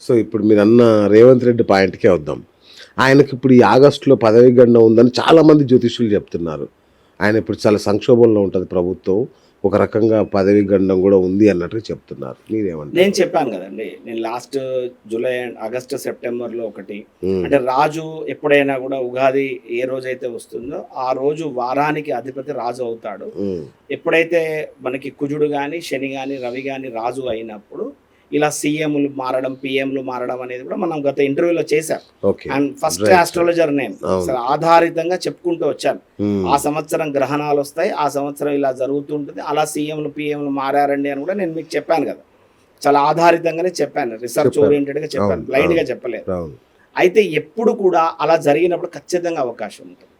So ఇప్పుడు మీరు అన్న రేవంత్ రెడ్డి పాయింట్కే వద్దాం. ఆయనకి ఇప్పుడు ఈ ఆగస్టులో పదవీ గండం ఉందని చాలామంది జ్యోతిష్యులు చెప్తున్నారు. ఆయన ఇప్పుడు చాలా సంక్షోభంలో ఉంటుంది ప్రభుత్వం, ఒక రకంగా పదవీ గండం కూడా ఉంది అన్నట్టుగా చెప్తున్నారు. మీరేమంటారు? నేను చెప్పాను కదండి, నేను లాస్ట్ జూలై ఆగస్టు సెప్టెంబర్లో ఒకటి అంటే రాజు ఎప్పుడైనా కూడా ఉగాది ఏ రోజైతే వస్తుందో ఆ రోజు వారానికి అధిపతి రాజు అవుతాడు. ఎప్పుడైతే మనకి కుజుడు కానీ శని కానీ రవి కానీ రాజు అయినప్పుడు ఇలా సీఎంలు మారడం పిఎంలు మారడం అనేది కూడా మనం గత ఇంటర్వ్యూలో చేశాం. అండ్ ఫస్ట్ ఆస్ట్రాలజర్ నేను అసలు ఆధారితంగా చెప్పుకుంటూ వచ్చాను. ఆ సంవత్సరం గ్రహణాలు వస్తాయి, ఆ సంవత్సరం ఇలా జరుగుతుంటుంది, అలా సీఎంలు పిఎంలు మారారండి అని కూడా నేను మీకు చెప్పాను కదా. చాలా ఆధారితంగానే చెప్పాను, రీసెర్చ్ ఓరియంటెడ్గా చెప్పాను, బ్లైండ్గా చెప్పలేదు. అయితే ఎప్పుడు కూడా అలా జరిగినప్పుడు ఖచ్చితంగా అవకాశం ఉంటుంది.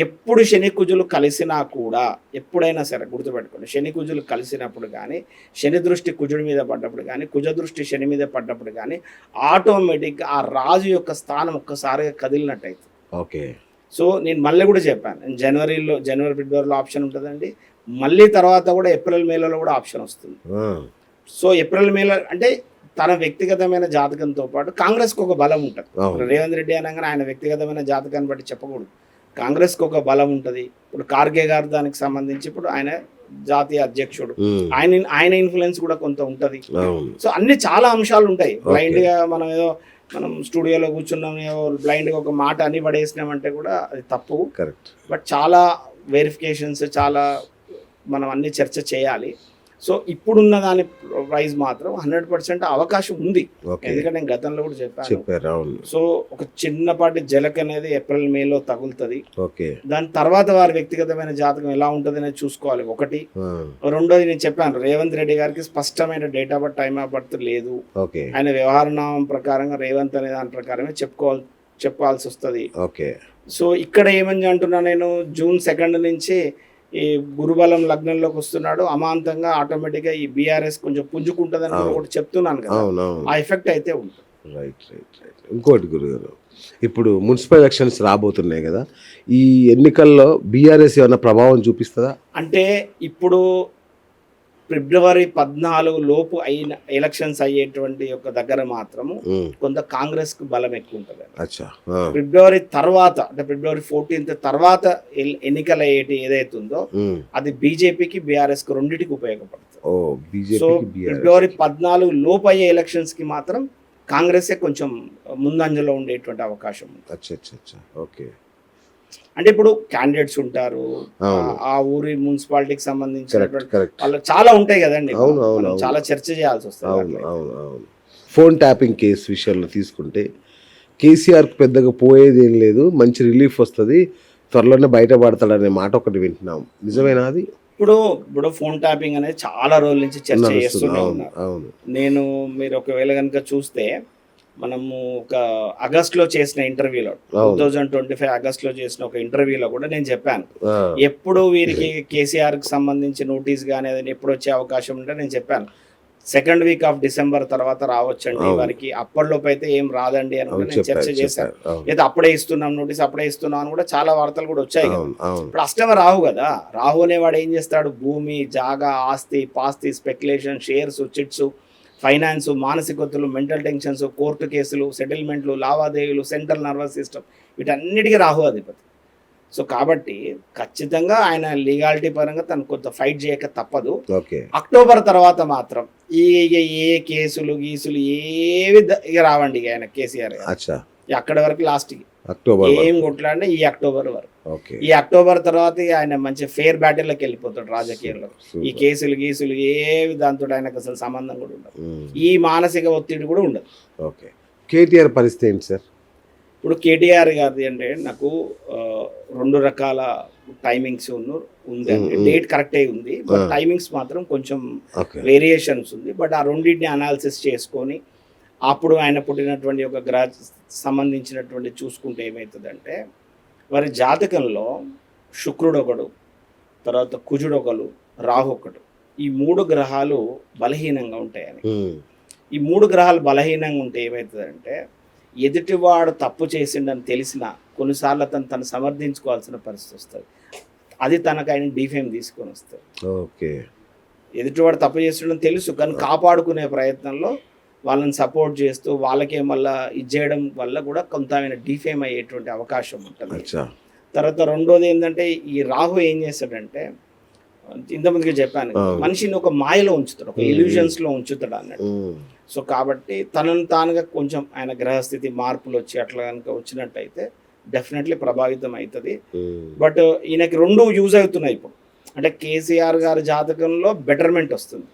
ఎప్పుడు శని కుజులు కలిసినా కూడా ఎప్పుడైనా సరే గుర్తుపెట్టుకోండి, శని కుజులు కలిసినప్పుడు కానీ శని దృష్టి కుజుడి మీద పడ్డప్పుడు కానీ కుజ దృష్టి శని మీద పడ్డప్పుడు కానీ ఆటోమేటిక్గా ఆ రాజు యొక్క స్థానం ఒక్కసారిగా కదిలినట్టయితే. సో నేను మళ్ళీ కూడా చెప్పాను, జనవరి ఫిబ్రవరిలో ఆప్షన్ ఉంటుందండి, మళ్ళీ తర్వాత కూడా ఏప్రిల్ మేలలో కూడా ఆప్షన్ వస్తుంది. సో ఏప్రిల్ మేలో అంటే తన వ్యక్తిగతమైన జాతకంతో పాటు కాంగ్రెస్కి ఒక బలం ఉంటుంది. రేవంత్ రెడ్డి అనగానే ఆయన వ్యక్తిగతమైన జాతకాన్ని బట్టి చెప్పకూడదు, కాంగ్రెస్కి ఒక బలం ఉంటుంది. ఇప్పుడు ఖార్గే గారు దానికి సంబంధించి ఇప్పుడు ఆయన జాతీయ అధ్యక్షుడు, ఆయన ఇన్ఫ్లుయెన్స్ కూడా కొంత ఉంటుంది. సో అన్ని చాలా అంశాలు ఉంటాయి. బ్లైండ్గా మనం స్టూడియోలో కూర్చున్నాం బ్లైండ్గా ఒక మాట అని పడేసినామంటే కూడా అది తప్పు. బట్ చాలా వెరిఫికేషన్స్, చాలా మనం అన్ని చర్చ చేయాలి. సో ఇప్పుడున్న దాని ప్రైజ్ మాత్రం 100% అవకాశం ఉంది, ఎందుకంటే నేను గతంలో కూడా చెప్పాను. సో ఒక చిన్నపాటి జలక్ అనేది ఏప్రిల్ మేలో తగులుతుంది. దాని తర్వాత వారి వ్యక్తిగతమైన జాతకం ఎలా ఉంటుంది అనేది చూసుకోవాలి ఒకటి. రెండోది నేను చెప్పాను, రేవంత్ రెడ్డి గారికి స్పష్టమైన date of birth, time of birth లేదు. ఆయన వ్యవహారనామం ప్రకారంగా రేవంత్ అనే దాని ప్రకారమే చెప్పాల్సి వస్తుంది. సో ఇక్కడ ఏమని అంటున్నా నేను, జూన్ 2 నుంచి ఈ గురుబలం లగ్నంలోకి వస్తున్నాడు, అమాంతంగా ఆటోమేటిక్గా ఈ బీఆర్ఎస్ కొంచెం పుంజుకుంటుందని ఒకటి చెప్తున్నాను కదా, ఆ ఎఫెక్ట్ అయితే ఉంటుంది. ఇంకోటి గురుగారు, ఇప్పుడు మున్సిపల్ ఎలక్షన్స్ రాబోతున్నాయి కదా, ఈ ఎన్నికల్లో బీఆర్ఎస్ ఏమైనా ప్రభావం చూపిస్తుందా? అంటే ఇప్పుడు ఫిబ్రవరి 14 లోపు అయిన ఎలక్షన్స్ అయ్యేటువంటి యొక్క దగ్గర మాత్రము కొంత కాంగ్రెస్ కు బలం ఎక్కువ ఉంటుంది. ఫిబ్రవరి తర్వాత అంటే ఫిబ్రవరి 14 తర్వాత ఎన్నికలు అయ్యేటి ఏదైతే ఉందో అది బీజేపీకి బీఆర్ఎస్ కు రెండింటికి ఉపయోగపడుతుంది. సో ఫిబ్రవరి 14 లోపు అయ్యే ఎలక్షన్స్ కి మాత్రం కాంగ్రెస్ కొంచెం ముందంజలో ఉండేటువంటి అవకాశం ఉంది. అంటే ఇప్పుడు క్యాండిడేట్స్ ఉంటారు, ఆ ఊరి మున్సిపాలిటీకి సంబంధించినటువంటి వాళ్ళు చాలా ఉంటాయి కదండి, చాలా చర్చ చేయాల్సి వస్తుంది. ఫోన్ ట్యాపింగ్ కేసు విషయంలో తీసుకుంటే కేసీఆర్ పెద్దగా పోయేది ఏం లేదు, మంచి రిలీఫ్ వస్తుంది, త్వరలోనే బయటపడతాడనే మాట ఒకటి వింటున్నాం, నిజమేనా అది? ఇప్పుడు ఫోన్ ట్యాపింగ్ అనేది చాలా రోజుల నుంచి చర్చ చేస్తూనే ఉన్నారు. మీరు ఒకవేళ కనుక చూస్తే మనము ఒక ఆగస్టులో చేసిన ఇంటర్వ్యూలో 2025 ఆగస్టులో చేసిన ఒక ఇంటర్వ్యూలో కూడా నేను చెప్పాను, ఎప్పుడు వీరికి కేసీఆర్ కి సంబంధించి నోటీస్ కానీ అది ఎప్పుడు వచ్చే అవకాశం ఉంటే నేను చెప్పాను, సెకండ్ వీక్ ఆఫ్ డిసెంబర్ తర్వాత రావచ్చండి, వారికి అప్పటిలోపు అయితే ఏం రాదండి అని కూడా నేను చర్చ చేశాను. లేదా అప్పుడే ఇస్తున్నాం నోటీస్, అప్పుడే ఇస్తున్నాం అని కూడా చాలా వార్తలు కూడా వచ్చాయి కదా. ఇప్పుడు అష్టమ రాహు కదా, రాహు అనేవాడు ఏం చేస్తాడు, భూమి జాగా ఆస్తి పాస్తి స్పెక్యులేషన్ షేర్స్ చిట్స్ ఫైనాన్స్ మానసిక ఒత్తిళ్లు మెంటల్ టెన్షన్స్ కోర్టు కేసులు సెటిల్మెంట్లు లావాదేవీలు సెంట్రల్ నర్వస్ సిస్టమ్ వీటన్నిటికీ రాహు అధిపతి. సో కాబట్టి ఖచ్చితంగా ఆయన లీగాలిటీ పరంగా తను కొంత ఫైట్ చేయక తప్పదు. అక్టోబర్ తర్వాత మాత్రం ఏ కేసులు గీసులు ఏవి ఇక రావండి ఇక ఆయన కేసీఆర్ అక్కడి వరకు లాస్ట్కి ఏం కొట్లాడినా ఈ అక్టోబర్ వరకు. ఈ అక్టోబర్ తర్వాత ఆయన మంచి ఫేర్ బ్యాటిల్లోకి వెళ్ళిపోతాడు రాజకీయాల్లో. ఈ కేసులు గీసులు ఏవి దాంతో ఆయనకు అసలు సంబంధం కూడా ఉండదు, ఈ మానసిక ఒత్తిడి కూడా ఉండదు. కేటీఆర్ పరిస్థితి ఏంటి సార్? ఇప్పుడు కేటీఆర్ గారిది అంటే నాకు 2 రకాల టైమింగ్స్ ఉంది, డేట్ కరెక్ట్ అయి ఉంది, బట్ టైమింగ్స్ మాత్రం కొంచెం వేరియేషన్స్ ఉంది. బట్ ఆ రెండింటిని అనాలిసిస్ చేసుకొని అప్పుడు ఆయన పుట్టినటువంటి ఒక గ్రహ సంబంధించినటువంటి చూసుకుంటే ఏమవుతుందంటే, వారి జాతకంలో శుక్రుడు ఒకడు, తర్వాత కుజుడు ఒకడు, రాహు ఒకడు, ఈ 3 గ్రహాలు బలహీనంగా ఉంటాయని. ఈ 3 గ్రహాలు బలహీనంగా ఉంటే ఏమవుతుందంటే, ఎదుటివాడు తప్పు చేసిండని తెలిసినా కొన్నిసార్లు తను సమర్థించుకోవాల్సిన పరిస్థితి వస్తుంది. అది తనకు ఆయన డిఫేమ్ తీసుకొని వస్తుంది. ఎదుటివాడు తప్పు చేసిండని తెలుసు కానీ కాపాడుకునే ప్రయత్నంలో వాళ్ళని సపోర్ట్ చేస్తూ వాళ్ళకే మళ్ళీ ఇది చేయడం వల్ల కూడా కొంత ఆయన డిఫేమ్ అయ్యేటువంటి అవకాశం ఉంటుంది. అచ్చా. తర్వాత రెండోది ఏంటంటే ఈ రాహు ఏం చేస్తాడంటే ఇంతమందికి చెప్పాను మనిషిని ఒక మాయలో ఉంచుతాడు, ఒక ఇల్యూషన్స్ లో ఉంచుతాడు అన్నట్టు. సో కాబట్టి తనను తానుగా కొంచెం ఆయన గ్రహస్థితి మార్పులు వచ్చి అట్లా కనుక వచ్చినట్టయితే డెఫినెట్లీ ప్రభావితం అవుతుంది. బట్ ఈయనకి రెండు యూజ్ అవుతున్నాయి ఇప్పుడు. అంటే కేసీఆర్ గారి జాతకంలో బెటర్మెంట్ వస్తుంది,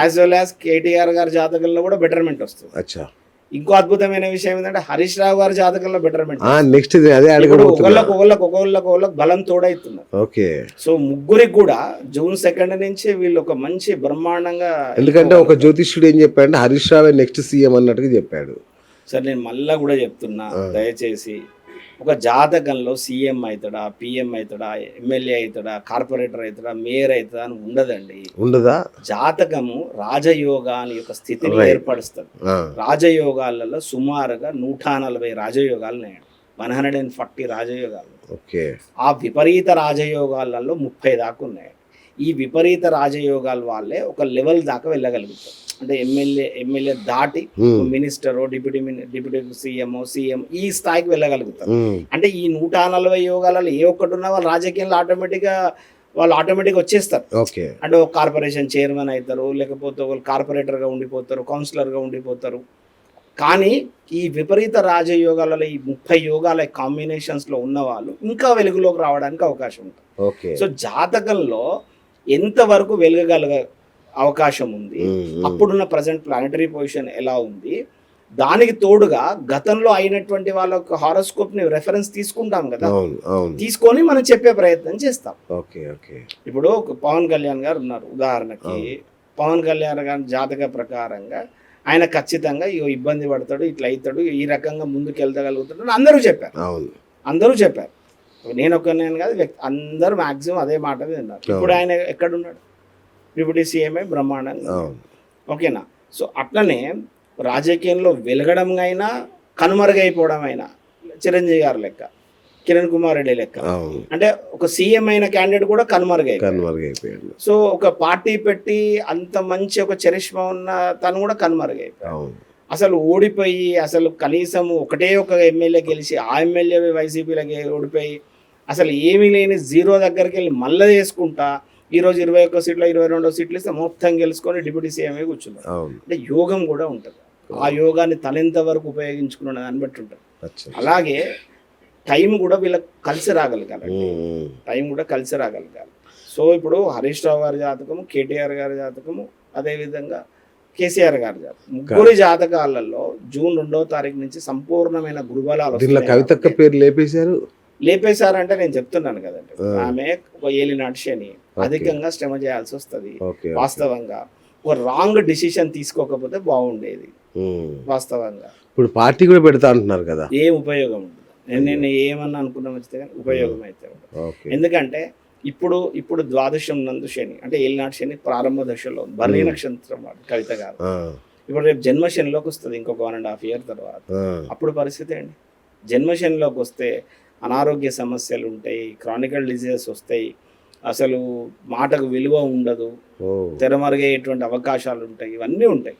యాజ్ వెల్ యాజ్ కేటీఆర్ గారి జాతకంలో కూడా బెటర్మెంట్ వస్తుంది. అచ్చా. ఇంకో అద్భుతమైన విషయం ఏంటంటే హరీష్ రావు గారి జాతకంలో బెటర్మెంట్. నెక్స్ట్ అదే ఒకళ్ళకు బలం తోడైతున్నారు. ఓకే. సో ముగ్గురికి కూడా June 2 నుంచి వీళ్ళు ఒక మంచి బ్రహ్మాండంగా. ఎందుకంటే ఒక జ్యోతిష్యుడు ఏం చెప్పాడంటే హరీష్ రావే నెక్స్ట్ సీఎం అన్నట్టుగా చెప్పాడు. సార్ నేను మళ్ళా కూడా చెప్తున్నా, దయచేసి ఒక జాతకంలో సీఎం అవుతాడా, పిఎం అవుతాడా, ఎమ్మెల్యే అవుతాడా, కార్పొరేటర్ అవుతాడా, మేయర్ అవుతాడా అని ఉండదండి. ఉండదా? జాతకము రాజయోగాని యొక్క స్థితిని ఏర్పరుస్తుంది. రాజయోగాలలో సుమారుగా 140 రాజయోగాలు ఉన్నాయి, 140 రాజయోగాలు. ఓకే. ఆ విపరీత రాజయోగాలలో 30 దాకా ఉన్నాయి. ఈ విపరీత రాజయోగాల వాళ్ళే ఒక లెవెల్ దాకా వెళ్ళగలుగుతారు. అంటే ఎమ్మెల్యే దాటి మినిస్టర్, డిప్యూటీ సీఎం ఈ స్థాయికి వెళ్ళగలుగుతారు. అంటే ఈ 140 యోగాలలో ఏ ఒక్కటి ఉన్నా వాళ్ళు రాజకీయంలో ఆటోమేటిక్గా వచ్చేస్తారు. అంటే ఒక కార్పొరేషన్ చైర్మన్ అవుతారు, లేకపోతే ఒక కార్పొరేటర్గా ఉండిపోతారు, కౌన్సిలర్గా ఉండిపోతారు. కానీ ఈ విపరీత రాజయోగాలలో ఈ 30 యోగాల కాంబినేషన్స్లో ఉన్న వాళ్ళు ఇంకా వెలుగులోకి రావడానికి అవకాశం ఉంటుంది. సో జాతకంలో ఎంతవరకు వెలుగగల అవకాశం ఉంది, అప్పుడున్న ప్రజెంట్ ప్లానటరీ పొజిషన్ ఎలా ఉంది, దానికి తోడుగా గతంలో అయినటువంటి వాళ్ళ హారోస్కోప్ ని రెఫరెన్స్ తీసుకుంటాం కదా, తీసుకొని మనం చెప్పే ప్రయత్నం చేస్తాం. ఇప్పుడు పవన్ కళ్యాణ్ గారు ఉన్నారు ఉదాహరణకి, పవన్ కళ్యాణ్ గారి జాతక ప్రకారంగా ఆయన ఖచ్చితంగా ఇబ్బంది పడతాడు, ఇట్లా అవుతాడు, ఈ రకంగా ముందుకు వెళ్తగలుగుతాడు అందరూ చెప్పారు. నేను ఒక్కనే కాదు, అందరూ మాక్సిమం అదే మాట విన్నారు. ఇప్పుడు ఆయన ఎక్కడున్నాడు? డిప్యూటీ సీఎంఏ బ్రహ్మాండంగా. ఓకేనా? సో అట్లనే రాజకీయంలో వెలగడం అయినా కనుమరుగైపోవడం అయినా చిరంజీవి గారు లెక్క, కిరణ్ కుమార్ రెడ్డి లెక్క, అంటే ఒక సీఎం అయిన క్యాండిడేట్ కూడా కనుమరుగైపోయాడు. సో ఒక పార్టీ పెట్టి అంత మంచి ఒక చరిష్మా ఉన్న తను కూడా కనుమరుగైపోయాడు. అసలు ఓడిపోయి, అసలు కనీసం ఒకటే ఒక ఎమ్మెల్యే గెలిచి ఆ ఎమ్మెల్యే వైసీపీలకి ఓడిపోయి అసలు ఏమీ లేని జీరో దగ్గరికి వెళ్ళి మళ్ళీ వేసుకుంటా ఈరోజు 21 సీట్లు 22 సీట్లు ఇస్తే మొత్తం గెలుచుకొని డిప్యూటీ సీఎంఏ కూర్చున్నారు. అంటే యోగం కూడా ఉంటుంది, ఆ యోగాన్ని తనెంత వరకు ఉపయోగించుకున్న దాన్ని బట్టి ఉంటుంది. అలాగే టైం కూడా వీళ్ళకి కలిసి రాగలగాలి. సో ఇప్పుడు హరీష్ రావు గారి జాతకము, కేటీఆర్ గారి జాతకము, అదేవిధంగా కేసీఆర్ గారి జాతకం, ముగ్గురి జాతకాలలో June 2వ తారీఖు నుంచి సంపూర్ణమైన గురుబలాలు. కవితక్క పేరు లేపేశారంటే నేను చెప్తున్నాను కదండి, ఆమె ఒక ఏలినాటి శని, అధికంగా శ్రమ చేయాల్సి వస్తుంది. వాస్తవంగా ఒక రాంగ్ డిసిషన్ తీసుకోకపోతే బాగుండేది. వాస్తవంగా ఇప్పుడు పార్టీ కూడా పెడతా అంటున్నారు కదా, ఏం ఉపయోగం ఉంటుంది. నేను ఏమన్నా అనుకున్నా వచ్చితే కానీ ఉపయోగం అయితే ఉంటుంది. ఎందుకంటే ఇప్పుడు ద్వాదశం నందు శని, అంటే ఏలినాటి శని ప్రారంభ దశలో భరణి నక్షత్రం కవిత గారు. ఇప్పుడు రేపు జన్మశనిలోకి వస్తుంది ఇంకొక 1.5 year తర్వాత. అప్పుడు పరిస్థితి అండి, జన్మశనిలోకి వస్తే అనారోగ్య సమస్యలు ఉంటాయి, క్రానికల్ డిజీజెస్ వస్తాయి, అసలు మాటకు విలువ ఉండదు, తెరమరుగేటువంటి అవకాశాలు ఉంటాయి, ఇవన్నీ ఉంటాయి.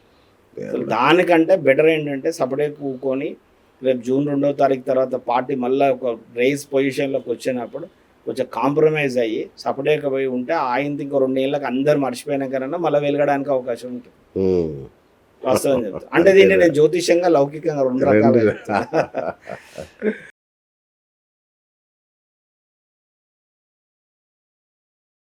దానికంటే బెటర్ ఏంటంటే సపరేట్ కూకొని రేపు June 2వ తారీఖు తర్వాత పార్టీ మళ్ళీ ఒక రేస్ పొజిషన్లోకి వచ్చినప్పుడు కొంచెం కాంప్రమైజ్ అయ్యి సపరేట్గా పోయి ఉంటే ఆయనది ఇంకో 2 ఏళ్ళకి అందరు మర్చిపోయినా కన్నా మళ్ళీ వెలగడానికి అవకాశం ఉంటుంది. వాస్తవం చెప్తాను అంటే దీన్ని నేను జ్యోతిష్యంగా లౌకికంగా 2 రకాలు